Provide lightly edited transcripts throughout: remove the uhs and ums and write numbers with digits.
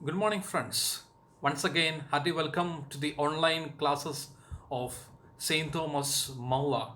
Good morning, friends. Once again, hearty welcome to the online classes of St. Thomas Maula.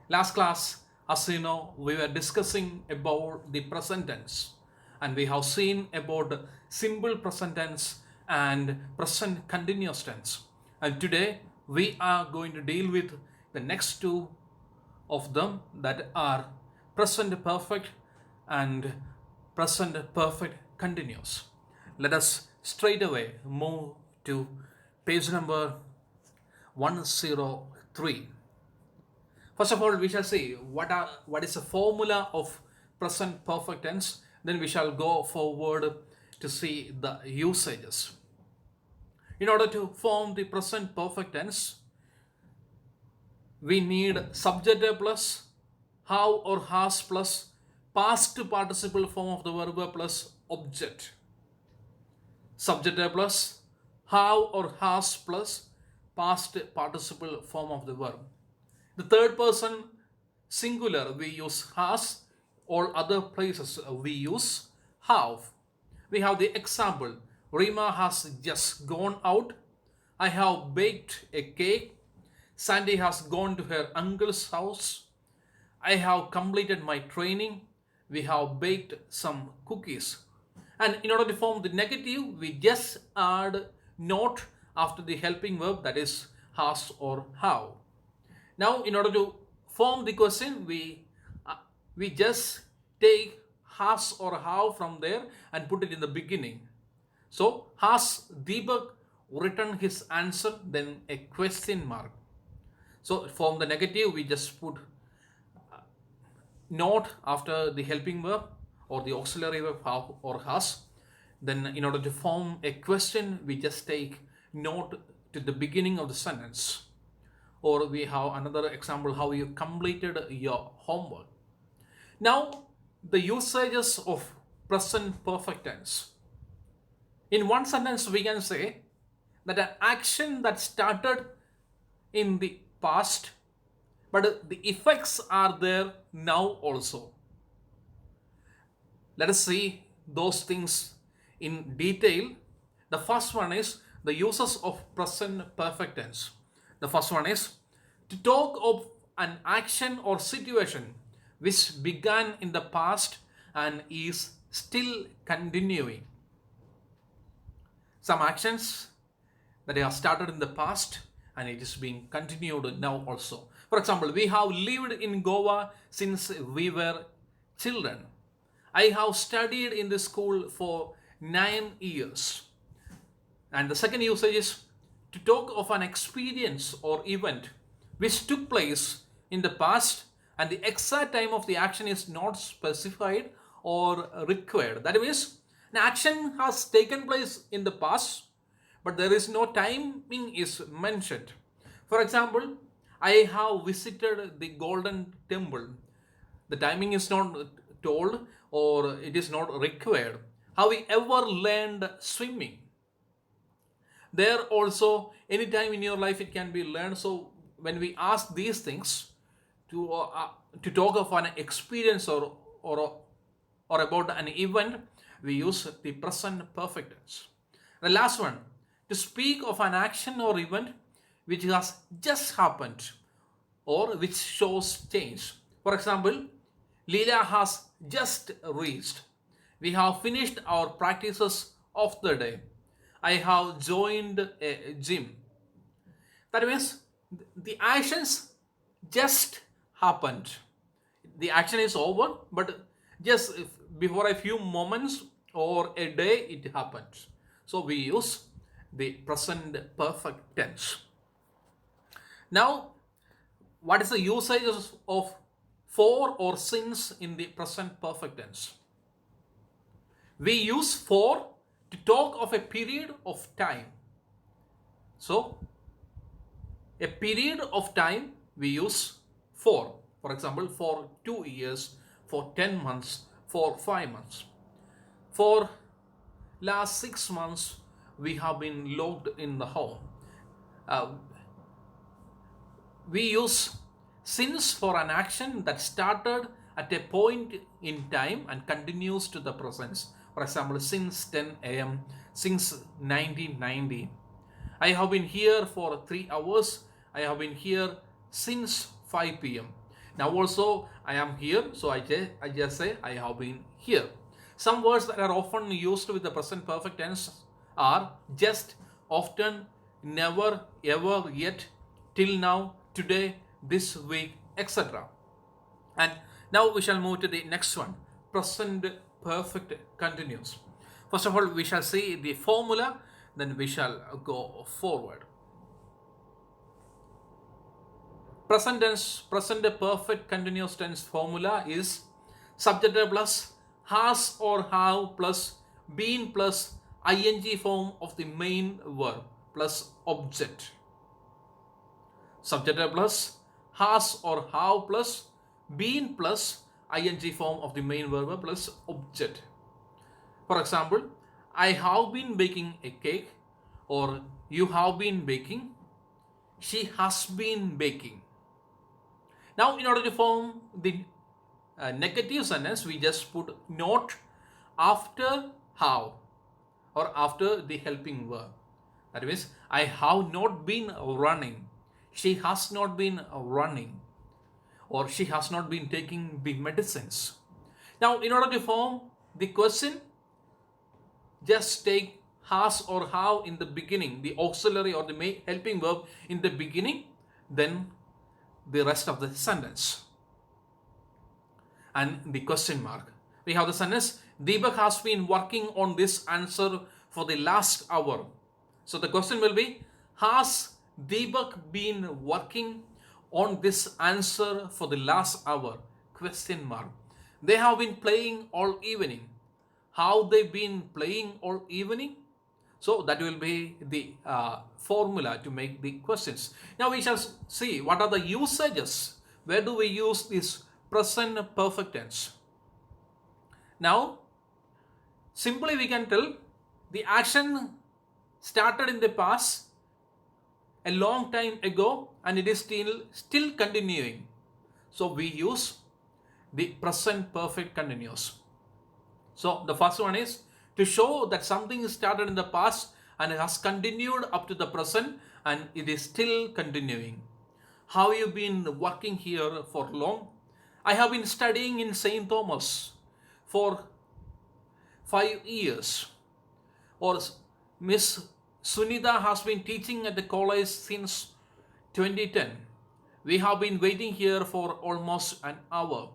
Last class, as you know, we were discussing about the present tense, and we have seen about simple present tense and present continuous tense. And today, we are going to deal with the next two of them, that are present perfect and present perfect continuous. Let us straight away move to page number 103. First of all, we shall see what is the formula of present perfect tense. Then we shall go forward to see the usages. In order to form the present perfect tense, we need subject plus how or has plus past participle form of the verb plus object. Subject plus how or has plus past participle form of the verb. The third person singular we use has, or other places we use have. We have the example: Rima has just gone out. I have baked a cake. Sandy has gone to her uncle's house. I have completed my training. We have baked some cookies. And in order to form the negative, we just add not after the helping verb, that is has or have. Now, in order to form the question, we just take has or have from there and put it in the beginning. So, has Deepak written his answer? Then a question mark. So, from the negative, we just put not after the helping verb or the auxiliary verb have or has. Then, in order to form a question, we just take not to the beginning of the sentence. Or we have another example: how you completed your homework. Now, the usages of present perfect tense. In one sentence, we can say that an action that started in the past, but the effects are there now also. Let us see those things in detail. The first one is the uses of present perfect tense. The first one is to talk of an action or situation which began in the past and is still continuing. Some actions that have started in the past and it is being continued now also. For example, we have lived in Goa since we were children. I have studied in the school for 9 years. And the second usage is to talk of an experience or event which took place in the past and the exact time of the action is not specified or required. That means an action has taken place in the past, but there is no timing is mentioned. For example, I have visited the Golden Temple. The timing is not told or it is not required. Have we ever learned swimming? There also, anytime in your life it can be learned. So when we ask these things to talk of an experience or about an event, we use the present perfect tense. The last one, to speak of an action or event which has just happened or which shows change. For example, Leela has just reached. We have finished our practices of the day. I have joined a gym. That means the actions just happened. The action is over, but just before a few moments or a day it happened. So we use the present perfect tense. Now, what is the usage of for or since in the present perfect tense? We use for to talk of a period of time. So, a period of time we use for. For example, for 2 years, for 10 months, for 5 months. For last 6 months, we have been locked in the home. Uh, we use since for an action that started at a point in time and continues to the present. For example, since 10 a.m., since 1990. I have been here for 3 hours. I have been here since 5 p.m. Now also I am here, so I just say I have been here. Some words that are often used with the present perfect tense are just, often, never, ever, yet, till now, today, this week, etc. And now we shall move to the next one, present perfect continuous. First of all, we shall see the formula, then we shall go forward. Present tense, present perfect continuous tense formula is subject plus has or have plus been plus ing form of the main verb plus object. Subject plus has or have plus been plus ing form of the main verb plus object. For example, I have been baking a cake, or you have been baking, she has been baking. Now, in order to form the negative sentence, we just put not after have or after the helping verb. That means, I have not been running, she has not been running, or she has not been taking the medicines. Now, in order to form the question, just take has or have in the beginning, the auxiliary or the helping verb in the beginning, then the rest of the sentence and the question mark. We have the sentence, Deepak has been working on this answer for the last hour. So the question will be, has Deepak been working on this answer for the last hour? Question mark. They have been playing all evening. How they been playing all evening? So that will be the formula to make the questions. Now we shall see what are the usages. Where do we use this present perfect tense? Now, simply we can tell the action started in the past a long time ago and it is still continuing. So we use the present perfect continuous. So the first one is to show that something started in the past and it has continued up to the present and it is still continuing. Have you been working here for long? I have been studying in St. Thomas for 5 years. Or Miss Sunita has been teaching at the college since 2010. We have been waiting here for almost an hour.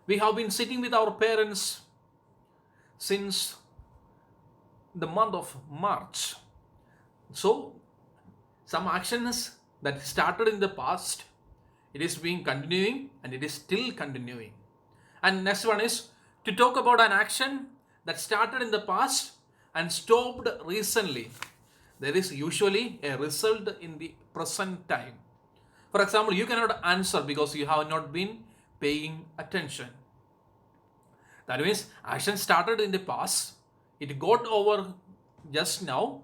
We have been sitting with our parents since the month of March. So, some actions that started in the past, it is being continuing and it is still continuing. And next one is to talk about an action that started in the past and stopped recently. There is usually a result in the present time. For example, you cannot answer because you have not been paying attention. That means action started in the past, it got over just now,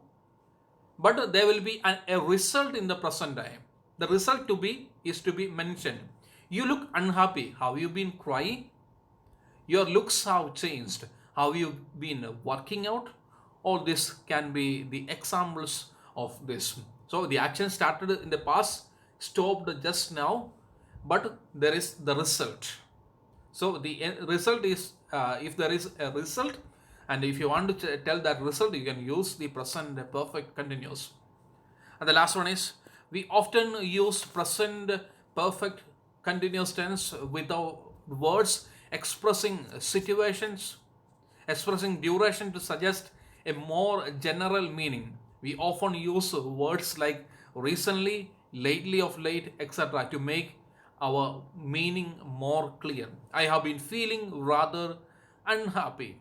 but there will be a result in the present time. The result is to be mentioned. You look unhappy. Have you been crying? Your looks have changed. Have you been working out? All this can be the examples of this. So the action started in the past, stopped just now, but there is the result. So the result is, if there is a result, and if you want to tell that result, you can use the present perfect continuous. And the last one is, we often use present perfect continuous tense with the words expressing situations, expressing duration to suggest a more general meaning. We often use words like recently, lately, of late, etc. to make our meaning more clear. I have been feeling rather unhappy.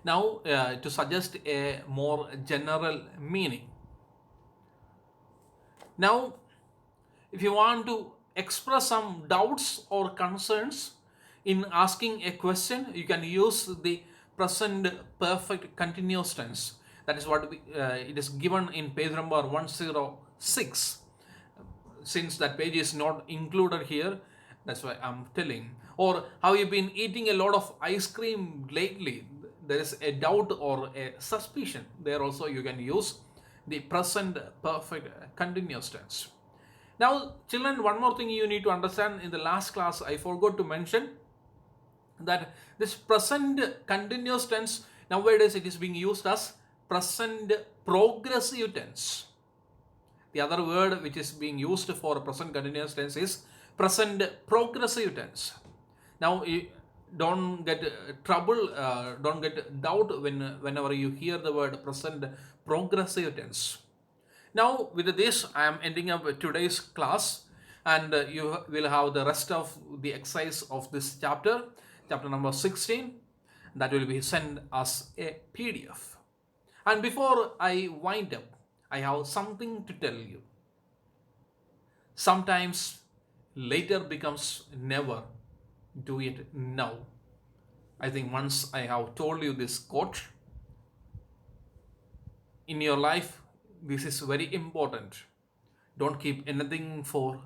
Now, to suggest a more general meaning. Now, if you want to express some doubts or concerns in asking a question, you can use the present perfect continuous tense. That is what it is given in page number 106. Since that page is not included here, that's why I'm telling. Or have you been eating a lot of ice cream lately? there is a doubt or a suspicion, there also you can use the present perfect continuous tense. Now, children, one more thing you need to understand. In the last class, I forgot to mention that this present continuous tense, nowadays it is being used as present progressive tense. The other word which is being used for present continuous tense is present progressive tense. Now, don't get don't get doubt whenever you hear the word present progressive tense. Now, with this, I am ending up today's class, and you will have the rest of the exercise of this chapter, chapter number 16, that will be sent as a PDF. And before I wind up, I have something to tell you. Sometimes later becomes never. Do it now. I think once I have told you this quote, in your life, this is very important. Don't keep anything for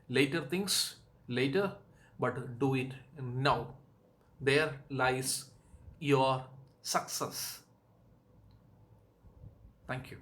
later things later, but do it now. There lies your success. Thank you.